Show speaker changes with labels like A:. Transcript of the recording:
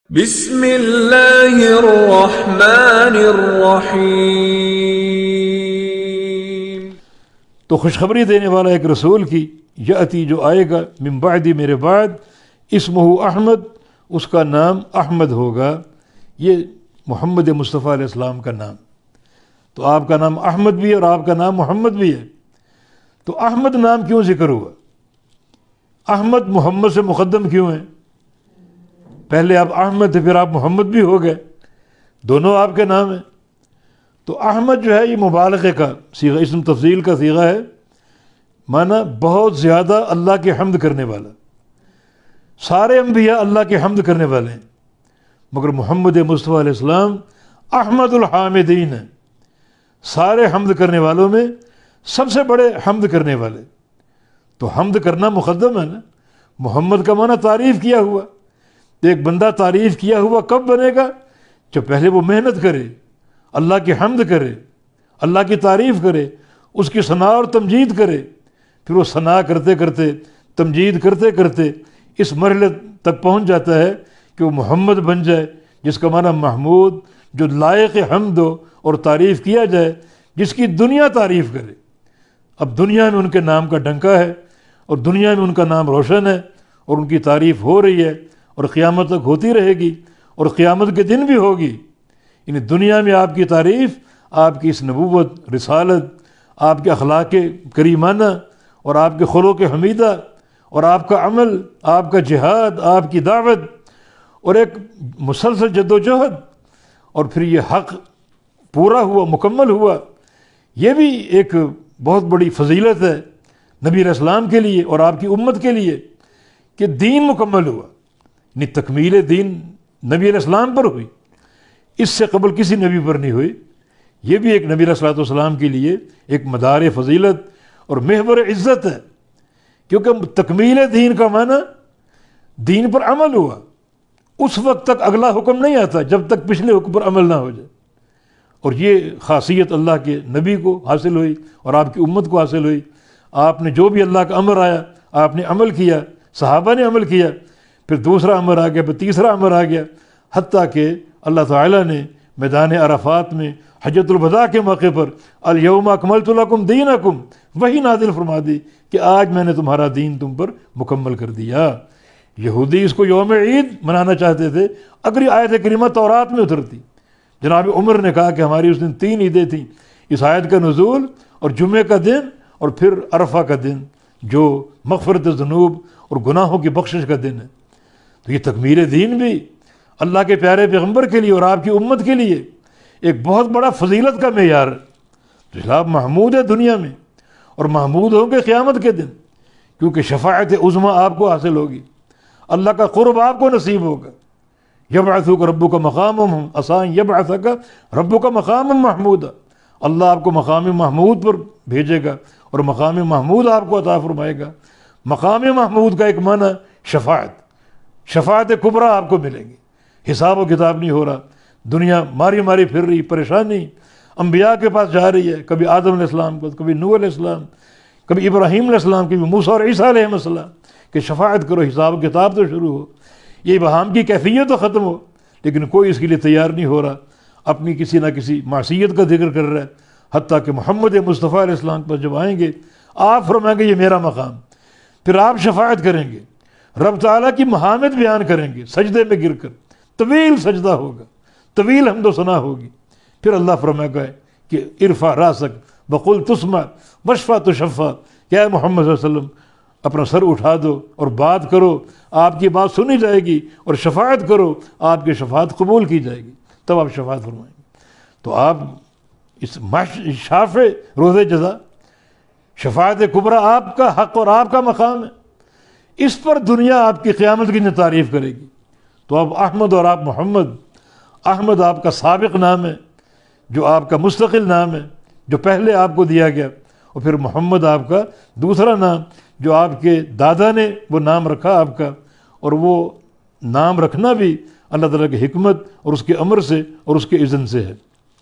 A: بسم اللہ الرحمن الرحیم۔
B: تو خوشخبری دینے والا ایک رسول کی، یاتی جو آئے گا، من بعدی میرے بعد، اسمہ احمد، اس کا نام احمد ہوگا۔ یہ محمد مصطفیٰ علیہ السلام کا نام، تو آپ کا نام احمد بھی ہے اور آپ کا نام محمد بھی ہے۔ تو احمد نام کیوں ذکر ہوا؟ احمد محمد سے مقدم کیوں ہے؟ پہلے آپ احمد تھے، پھر آپ محمد بھی ہو گئے، دونوں آپ کے نام ہیں۔ تو احمد جو ہے یہ مبالغے کا صیغہ، اسم تفضیل کا صیغہ ہے، معنی بہت زیادہ اللہ کی حمد کرنے والا۔ سارے انبیاء اللہ کی حمد کرنے والے ہیں، مگر محمد مصطفیٰ علیہ السلام احمد الحامدین ہیں، سارے حمد کرنے والوں میں سب سے بڑے حمد کرنے والے۔ تو حمد کرنا مقدم ہے نا۔ محمد کا معنی تعریف کیا ہوا، ایک بندہ تعریف کیا ہوا کب بنے گا؟ جب پہلے وہ محنت کرے، اللہ کی حمد کرے، اللہ کی تعریف کرے، اس کی ثنا اور تمجید کرے، پھر وہ ثنا کرتے کرتے، تمجید کرتے کرتے اس مرحلے تک پہنچ جاتا ہے کہ وہ محمد بن جائے، جس کا معنی محمود، جو لائق حمد ہو اور تعریف کیا جائے، جس کی دنیا تعریف کرے۔ اب دنیا میں ان کے نام کا ڈنکا ہے، اور دنیا میں ان کا نام روشن ہے، اور ان کی تعریف ہو رہی ہے، اور قیامت تک ہوتی رہے گی، اور قیامت کے دن بھی ہوگی۔ یعنی دنیا میں آپ کی تعریف، آپ کی اس نبوت، رسالت، آپ کے اخلاق کریمانہ، اور آپ کے خلق حمیدہ، اور آپ کا عمل، آپ کا جہاد، آپ کی دعوت، اور ایک مسلسل جد و جہد، اور پھر یہ حق پورا ہوا، مکمل ہوا۔ یہ بھی ایک بہت بڑی فضیلت ہے نبی علیہ السلام کے لیے اور آپ کی امت کے لیے، کہ دین مکمل ہوا۔ یعنی تکمیل دین نبی علیہ السلام پر ہوئی، اس سے قبل کسی نبی پر نہیں ہوئی۔ یہ بھی ایک نبی علیہ السلام کے لیے ایک مدار فضیلت اور محور عزت ہے، کیونکہ تکمیل دین کا معنی دین پر عمل ہوا۔ اس وقت تک اگلا حکم نہیں آتا جب تک پچھلے حکم پر عمل نہ ہو جائے، اور یہ خاصیت اللہ کے نبی کو حاصل ہوئی اور آپ کی امت کو حاصل ہوئی۔ آپ نے جو بھی اللہ کا امر آیا آپ نے عمل کیا، صحابہ نے عمل کیا، پھر دوسرا امر آ گیا، پھر تیسرا امر آ گیا، حتیٰ کہ اللہ تعالیٰ نے میدان عرفات میں حجۃ الوداع کے موقع پر الیوم اکملت لکم دینکم وہی نازل فرما دی کہ آج میں نے تمہارا دین تم پر مکمل کر دیا۔ یہودی اس کو یوم عید منانا چاہتے تھے، اگر یہ آیت کریمہ تورات میں اترتی۔ جناب عمر نے کہا کہ ہماری اس دن 3 عیدیں تھیں، اس آیت کا نزول اور جمعے کا دن اور پھر عرفہ کا دن، جو مغفرت ذنوب اور گناہوں کی بخشش کا دن ہے۔ تو یہ تکمیل دین بھی اللہ کے پیارے پیغمبر کے لیے اور آپ کی امت کے لیے ایک بہت بڑا فضیلت کا معیار ہے۔ تو آپ محمود ہے دنیا میں، اور محمود ہوں گے قیامت کے دن، کیونکہ شفاعت عظمیٰ آپ کو حاصل ہوگی، اللہ کا قرب آپ کو نصیب ہوگا۔ یبعثک ربک مقاما عسى ان یبعثک ربک مقاما محمودا، اللہ آپ کو مقام محمود پر بھیجے گا، اور مقام محمود آپ کو عطا فرمائے گا۔ مقام محمود کا ایک معنی شفاعت، شفاعت کبریٰ آپ کو ملے گی۔ حساب و کتاب نہیں ہو رہا، دنیا ماری ماری پھر رہی، پریشانی انبیاء کے پاس جا رہی ہے، کبھی آدم علیہ السلام کو، کبھی نوح علیہ السلام، کبھی ابراہیم علیہ السلام، کبھی موسیٰ اور عیسیٰ علیہ السلام، کہ شفاعت کرو، حساب و کتاب تو شروع ہو، یہ ابہام کی کیفیت تو ختم ہو۔ لیکن کوئی اس کے لیے تیار نہیں ہو رہا، اپنی کسی نہ کسی معصیت کا ذکر کر رہا ہے۔ حتیٰ کہ محمد مصطفیٰ علیہ السلام پر جب آئیں گے، آپ فرمائیں گے یہ میرا مقام، پھر آپ شفاعت کریں گے، رب تعالیٰ کی محامد بیان کریں گے، سجدے میں گر کر طویل سجدہ ہوگا، طویل حمد و ثنا ہوگی۔ پھر اللہ فرمائے گا کہ ارفع راسک وقل تسمع واشفع تشفع، کیا ہے محمد صلی اللہ علیہ وسلم، اپنا سر اٹھا دو اور بات کرو، آپ کی بات سنی جائے گی، اور شفاعت کرو، آپ کی شفاعت قبول کی جائے گی، تب آپ شفاعت فرمائیں گے۔ تو آپ اس شافع روز جزا، شفاعت کبریٰ آپ کا حق اور آپ کا مقام ہے، اس پر دنیا آپ کی قیامت کی تعریف کرے گی۔ تو اب احمد اور آپ محمد، احمد آپ کا سابق نام ہے، جو آپ کا مستقل نام ہے، جو پہلے آپ کو دیا گیا، اور پھر محمد آپ کا دوسرا نام، جو آپ کے دادا نے وہ نام رکھا آپ کا، اور وہ نام رکھنا بھی اللہ تعالیٰ کی حکمت اور اس کے امر سے اور اس کے اذن سے ہے۔